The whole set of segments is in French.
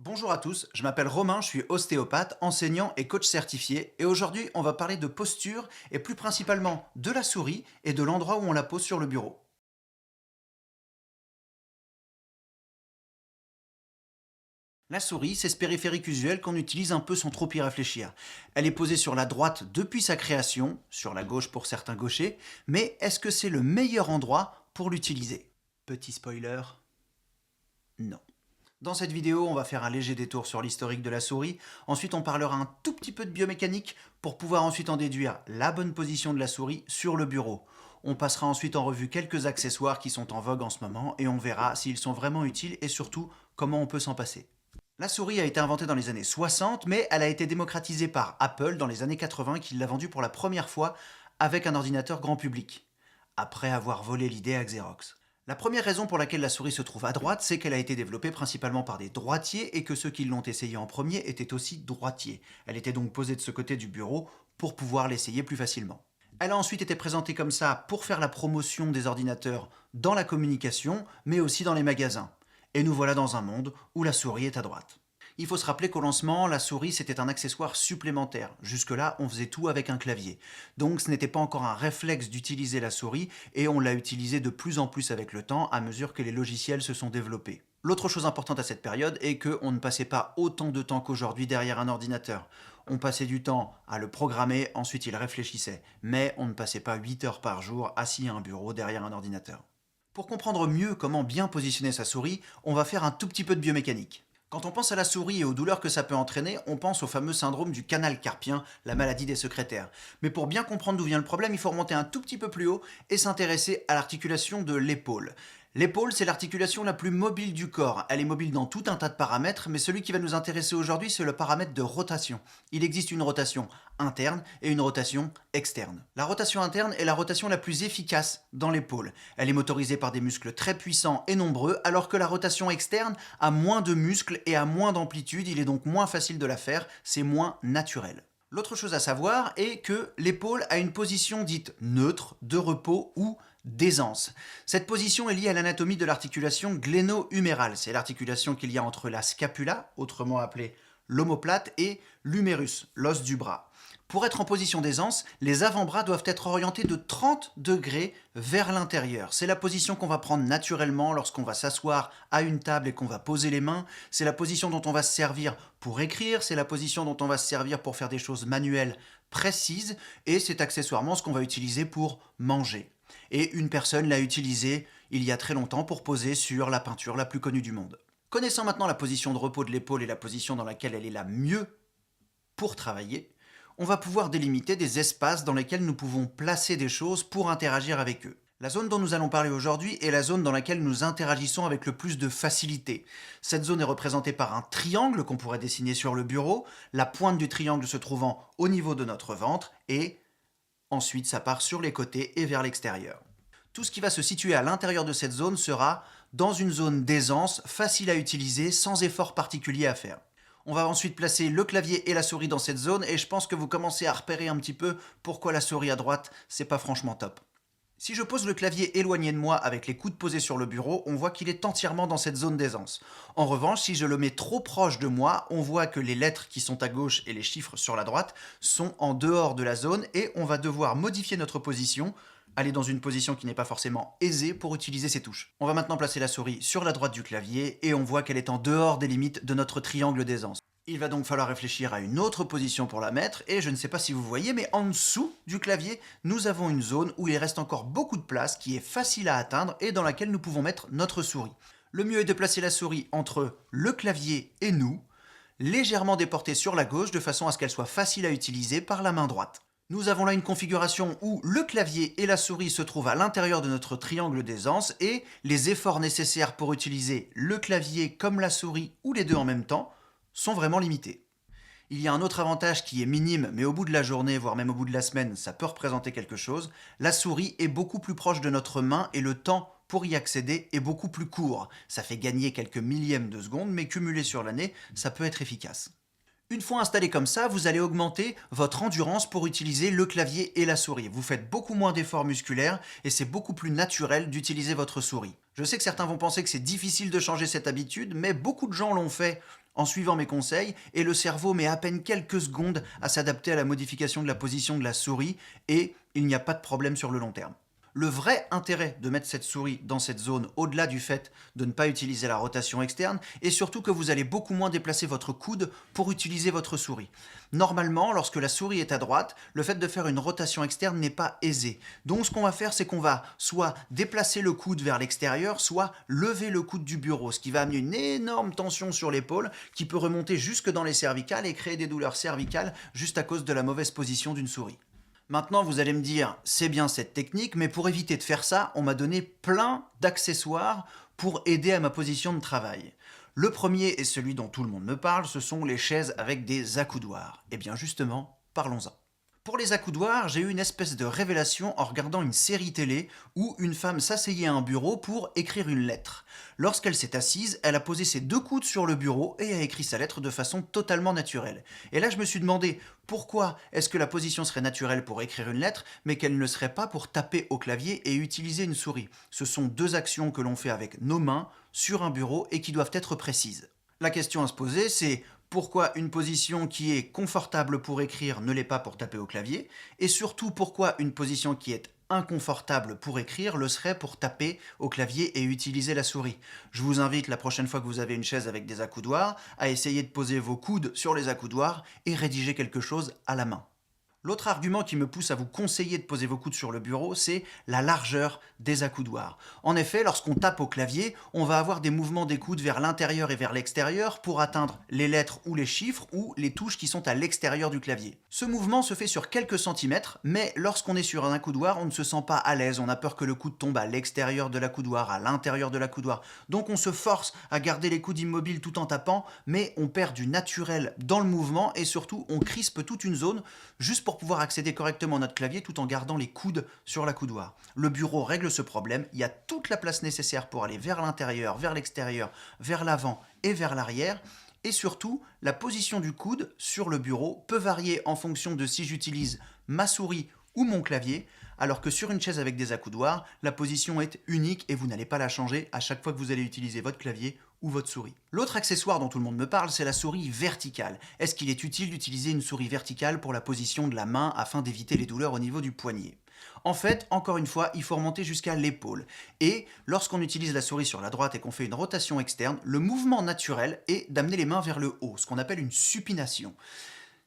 Bonjour à tous, je m'appelle Romain, je suis ostéopathe, enseignant et coach certifié et aujourd'hui on va parler de posture et plus principalement de la souris et de l'endroit où on la pose sur le bureau. La souris, c'est ce périphérique usuel qu'on utilise un peu sans trop y réfléchir. Elle est posée sur la droite depuis sa création, sur la gauche pour certains gauchers, mais est-ce que c'est le meilleur endroit pour l'utiliser? Petit spoiler, non. Dans cette vidéo, on va faire un léger détour sur l'historique de la souris, ensuite on parlera un tout petit peu de biomécanique pour pouvoir ensuite en déduire la bonne position de la souris sur le bureau. On passera ensuite en revue quelques accessoires qui sont en vogue en ce moment et on verra s'ils sont vraiment utiles et surtout comment on peut s'en passer. La souris a été inventée dans les années 60, mais elle a été démocratisée par Apple dans les années 80 qui l'a vendue pour la première fois avec un ordinateur grand public, après avoir volé l'idée à Xerox. La première raison pour laquelle la souris se trouve à droite, c'est qu'elle a été développée principalement par des droitiers et que ceux qui l'ont essayée en premier étaient aussi droitiers. Elle était donc posée de ce côté du bureau pour pouvoir l'essayer plus facilement. Elle a ensuite été présentée comme ça pour faire la promotion des ordinateurs dans la communication, mais aussi dans les magasins. Et nous voilà dans un monde où la souris est à droite. Il faut se rappeler qu'au lancement, la souris c'était un accessoire supplémentaire. Jusque-là, on faisait tout avec un clavier. Donc ce n'était pas encore un réflexe d'utiliser la souris et on l'a utilisé de plus en plus avec le temps à mesure que les logiciels se sont développés. L'autre chose importante à cette période est qu'on ne passait pas autant de temps qu'aujourd'hui derrière un ordinateur. On passait du temps à le programmer, ensuite il réfléchissait. Mais on ne passait pas 8 heures par jour assis à un bureau derrière un ordinateur. Pour comprendre mieux comment bien positionner sa souris, on va faire un tout petit peu de biomécanique. Quand on pense à la souris et aux douleurs que ça peut entraîner, on pense au fameux syndrome du canal carpien, la maladie des secrétaires. Mais pour bien comprendre d'où vient le problème, il faut remonter un tout petit peu plus haut et s'intéresser à l'articulation de l'épaule. L'épaule, c'est l'articulation la plus mobile du corps. Elle est mobile dans tout un tas de paramètres, mais celui qui va nous intéresser aujourd'hui, c'est le paramètre de rotation. Il existe une rotation interne et une rotation externe. La rotation interne est la rotation la plus efficace dans l'épaule. Elle est motorisée par des muscles très puissants et nombreux, alors que la rotation externe a moins de muscles et a moins d'amplitude, il est donc moins facile de la faire, c'est moins naturel. L'autre chose à savoir est que l'épaule a une position dite neutre, de repos ou d'aisance. Cette position est liée à l'anatomie de l'articulation gléno-humérale. C'est l'articulation qu'il y a entre la scapula, autrement appelée l'omoplate, et l'humérus, l'os du bras. Pour être en position d'aisance, les avant-bras doivent être orientés de 30 degrés vers l'intérieur. C'est la position qu'on va prendre naturellement lorsqu'on va s'asseoir à une table et qu'on va poser les mains. C'est la position dont on va se servir pour écrire, c'est la position dont on va se servir pour faire des choses manuelles précises, et c'est accessoirement ce qu'on va utiliser pour manger. Et une personne l'a utilisé il y a très longtemps pour poser sur la peinture la plus connue du monde. Connaissant maintenant la position de repos de l'épaule et la position dans laquelle elle est la mieux pour travailler, on va pouvoir délimiter des espaces dans lesquels nous pouvons placer des choses pour interagir avec eux. La zone dont nous allons parler aujourd'hui est la zone dans laquelle nous interagissons avec le plus de facilité. Cette zone est représentée par un triangle qu'on pourrait dessiner sur le bureau, la pointe du triangle se trouvant au niveau de notre ventre et ensuite ça part sur les côtés et vers l'extérieur. Tout ce qui va se situer à l'intérieur de cette zone sera dans une zone d'aisance, facile à utiliser, sans effort particulier à faire. On va ensuite placer le clavier et la souris dans cette zone et je pense que vous commencez à repérer un petit peu pourquoi la souris à droite, c'est pas franchement top. Si je pose le clavier éloigné de moi avec les coudes posés sur le bureau, on voit qu'il est entièrement dans cette zone d'aisance. En revanche, si je le mets trop proche de moi, on voit que les lettres qui sont à gauche et les chiffres sur la droite sont en dehors de la zone et on va devoir modifier notre position, aller dans une position qui n'est pas forcément aisée pour utiliser ces touches. On va maintenant placer la souris sur la droite du clavier et on voit qu'elle est en dehors des limites de notre triangle d'aisance. Il va donc falloir réfléchir à une autre position pour la mettre, et je ne sais pas si vous voyez, mais en dessous du clavier, nous avons une zone où il reste encore beaucoup de place, qui est facile à atteindre et dans laquelle nous pouvons mettre notre souris. Le mieux est de placer la souris entre le clavier et nous, légèrement déportée sur la gauche de façon à ce qu'elle soit facile à utiliser par la main droite. Nous avons là une configuration où le clavier et la souris se trouvent à l'intérieur de notre triangle d'aisance et les efforts nécessaires pour utiliser le clavier comme la souris ou les deux en même temps sont vraiment limités. Il y a un autre avantage qui est minime, mais au bout de la journée, voire même au bout de la semaine, ça peut représenter quelque chose. La souris est beaucoup plus proche de notre main et le temps pour y accéder est beaucoup plus court. Ça fait gagner quelques millièmes de seconde, mais cumulé sur l'année, ça peut être efficace. Une fois installé comme ça, vous allez augmenter votre endurance pour utiliser le clavier et la souris. Vous faites beaucoup moins d'efforts musculaires et c'est beaucoup plus naturel d'utiliser votre souris. Je sais que certains vont penser que c'est difficile de changer cette habitude, mais beaucoup de gens l'ont fait en suivant mes conseils, et le cerveau met à peine quelques secondes à s'adapter à la modification de la position de la souris, et il n'y a pas de problème sur le long terme. Le vrai intérêt de mettre cette souris dans cette zone, au-delà du fait de ne pas utiliser la rotation externe, est surtout que vous allez beaucoup moins déplacer votre coude pour utiliser votre souris. Normalement, lorsque la souris est à droite, le fait de faire une rotation externe n'est pas aisé. Donc ce qu'on va faire, c'est qu'on va soit déplacer le coude vers l'extérieur, soit lever le coude du bureau, ce qui va amener une énorme tension sur l'épaule qui peut remonter jusque dans les cervicales et créer des douleurs cervicales juste à cause de la mauvaise position d'une souris. Maintenant, vous allez me dire, c'est bien cette technique, mais pour éviter de faire ça, on m'a donné plein d'accessoires pour aider à ma position de travail. Le premier, et celui dont tout le monde me parle, ce sont les chaises avec des accoudoirs. Et bien justement, parlons-en. Pour les accoudoirs, j'ai eu une espèce de révélation en regardant une série télé où une femme s'asseyait à un bureau pour écrire une lettre. Lorsqu'elle s'est assise, elle a posé ses deux coudes sur le bureau et a écrit sa lettre de façon totalement naturelle. Et là, je me suis demandé pourquoi est-ce que la position serait naturelle pour écrire une lettre, mais qu'elle ne le serait pas pour taper au clavier et utiliser une souris. Ce sont deux actions que l'on fait avec nos mains sur un bureau et qui doivent être précises. La question à se poser, c'est pourquoi une position qui est confortable pour écrire ne l'est pas pour taper au clavier, et surtout pourquoi une position qui est inconfortable pour écrire le serait pour taper au clavier et utiliser la souris. Je vous invite la prochaine fois que vous avez une chaise avec des accoudoirs à essayer de poser vos coudes sur les accoudoirs et rédiger quelque chose à la main. L'autre argument qui me pousse à vous conseiller de poser vos coudes sur le bureau, c'est la largeur des accoudoirs. En effet, lorsqu'on tape au clavier, on va avoir des mouvements des coudes vers l'intérieur et vers l'extérieur pour atteindre les lettres ou les chiffres ou les touches qui sont à l'extérieur du clavier. Ce mouvement se fait sur quelques centimètres, mais lorsqu'on est sur un accoudoir, on ne se sent pas à l'aise, on a peur que le coude tombe à l'extérieur de l'accoudoir, à l'intérieur de l'accoudoir. Donc on se force à garder les coudes immobiles tout en tapant, mais on perd du naturel dans le mouvement et surtout on crispe toute une zone juste pour pouvoir accéder correctement à notre clavier tout en gardant les coudes sur l'accoudoir. Le bureau règle ce problème, il y a toute la place nécessaire pour aller vers l'intérieur, vers l'extérieur, vers l'avant et vers l'arrière. Et surtout, la position du coude sur le bureau peut varier en fonction de si j'utilise ma souris ou mon clavier, alors que sur une chaise avec des accoudoirs, la position est unique et vous n'allez pas la changer à chaque fois que vous allez utiliser votre clavier ou votre souris. L'autre accessoire dont tout le monde me parle, c'est la souris verticale. Est-ce qu'il est utile d'utiliser une souris verticale pour la position de la main afin d'éviter les douleurs au niveau du poignet ? En fait, encore une fois, il faut remonter jusqu'à l'épaule. Et lorsqu'on utilise la souris sur la droite et qu'on fait une rotation externe, le mouvement naturel est d'amener les mains vers le haut, ce qu'on appelle une supination.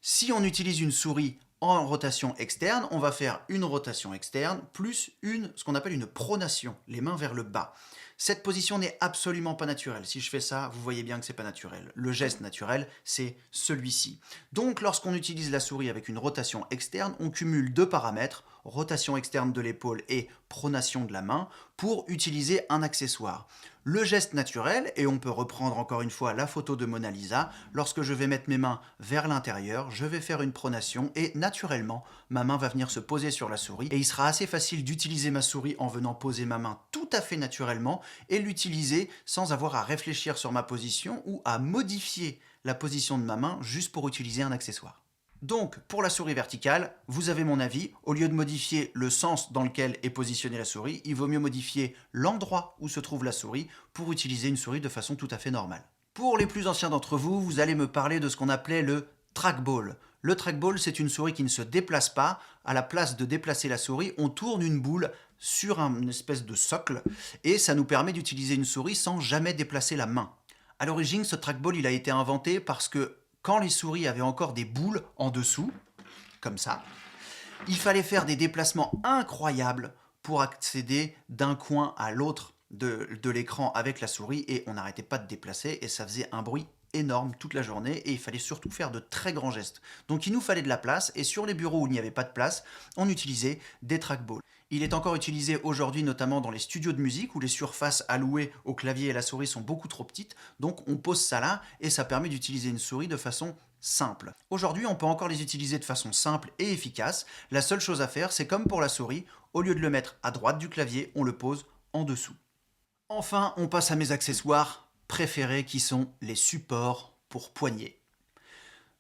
Si on utilise une souris en rotation externe, on va faire une rotation externe plus ce qu'on appelle une pronation, les mains vers le bas. Cette position n'est absolument pas naturelle. Si je fais ça, vous voyez bien que c'est pas naturel. Le geste naturel, c'est celui-ci. Donc, lorsqu'on utilise la souris avec une rotation externe, on cumule deux paramètres, rotation externe de l'épaule et pronation de la main, pour utiliser un accessoire. Le geste naturel, et on peut reprendre encore une fois la photo de Mona Lisa, lorsque je vais mettre mes mains vers l'intérieur, je vais faire une pronation et naturellement, ma main va venir se poser sur la souris et il sera assez facile d'utiliser ma souris en venant poser ma main tout à fait naturellement et l'utiliser sans avoir à réfléchir sur ma position ou à modifier la position de ma main juste pour utiliser un accessoire. Donc, pour la souris verticale, vous avez mon avis, au lieu de modifier le sens dans lequel est positionnée la souris, il vaut mieux modifier l'endroit où se trouve la souris pour utiliser une souris de façon tout à fait normale. Pour les plus anciens d'entre vous, vous allez me parler de ce qu'on appelait le trackball. Le trackball, c'est une souris qui ne se déplace pas. À la place de déplacer la souris, on tourne une boule sur une espèce de socle et ça nous permet d'utiliser une souris sans jamais déplacer la main. À l'origine, ce trackball, il a été inventé parce que quand les souris avaient encore des boules en dessous, comme ça, il fallait faire des déplacements incroyables pour accéder d'un coin à l'autre de l'écran avec la souris et on n'arrêtait pas de déplacer et ça faisait un bruit énorme toute la journée et il fallait surtout faire de très grands gestes. Donc il nous fallait de la place et sur les bureaux où il n'y avait pas de place, on utilisait des trackballs. Il est encore utilisé aujourd'hui notamment dans les studios de musique où les surfaces allouées au clavier et à la souris sont beaucoup trop petites, donc on pose ça là et ça permet d'utiliser une souris de façon simple. Aujourd'hui, on peut encore les utiliser de façon simple et efficace. La seule chose à faire, c'est comme pour la souris, au lieu de le mettre à droite du clavier, on le pose en dessous. Enfin, on passe à mes accessoires préférés qui sont les supports pour poignets.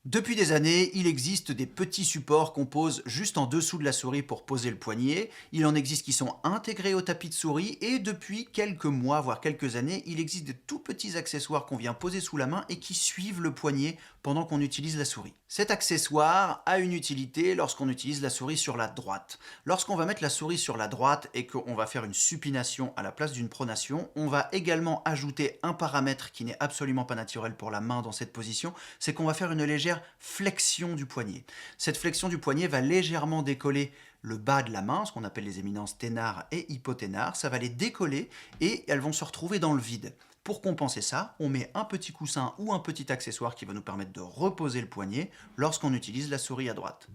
Depuis des années, il existe des petits supports qu'on pose juste en dessous de la souris pour poser le poignet. Il en existe qui sont intégrés au tapis de souris et depuis quelques mois, voire quelques années, il existe de tout petits accessoires qu'on vient poser sous la main et qui suivent le poignet pendant qu'on utilise la souris. Cet accessoire a une utilité lorsqu'on utilise la souris sur la droite. Lorsqu'on va mettre la souris sur la droite et qu'on va faire une supination à la place d'une pronation, on va également ajouter un paramètre qui n'est absolument pas naturel pour la main dans cette position, c'est qu'on va faire une légère flexion du poignet. Cette flexion du poignet va légèrement décoller le bas de la main, ce qu'on appelle les éminences ténard et hypoténare, ça va les décoller et elles vont se retrouver dans le vide. Pour compenser ça, on met un petit coussin ou un petit accessoire qui va nous permettre de reposer le poignet lorsqu'on utilise la souris à droite.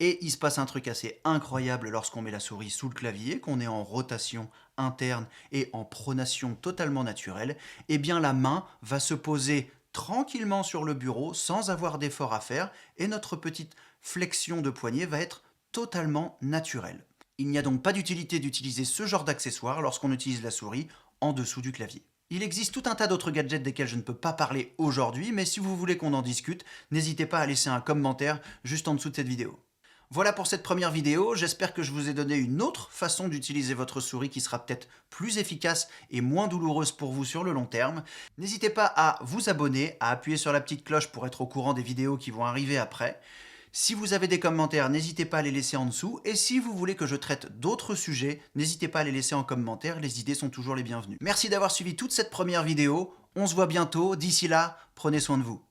Et il se passe un truc assez incroyable lorsqu'on met la souris sous le clavier, qu'on est en rotation interne et en pronation totalement naturelle, eh bien la main va se poser tranquillement sur le bureau sans avoir d'effort à faire et notre petite flexion de poignet va être totalement naturelle. Il n'y a donc pas d'utilité d'utiliser ce genre d'accessoire lorsqu'on utilise la souris en dessous du clavier. Il existe tout un tas d'autres gadgets desquels je ne peux pas parler aujourd'hui, mais si vous voulez qu'on en discute, n'hésitez pas à laisser un commentaire juste en dessous de cette vidéo. Voilà pour cette première vidéo, j'espère que je vous ai donné une autre façon d'utiliser votre souris qui sera peut-être plus efficace et moins douloureuse pour vous sur le long terme. N'hésitez pas à vous abonner, à appuyer sur la petite cloche pour être au courant des vidéos qui vont arriver après. Si vous avez des commentaires, n'hésitez pas à les laisser en dessous. Et si vous voulez que je traite d'autres sujets, n'hésitez pas à les laisser en commentaire, les idées sont toujours les bienvenues. Merci d'avoir suivi toute cette première vidéo, on se voit bientôt, d'ici là, prenez soin de vous.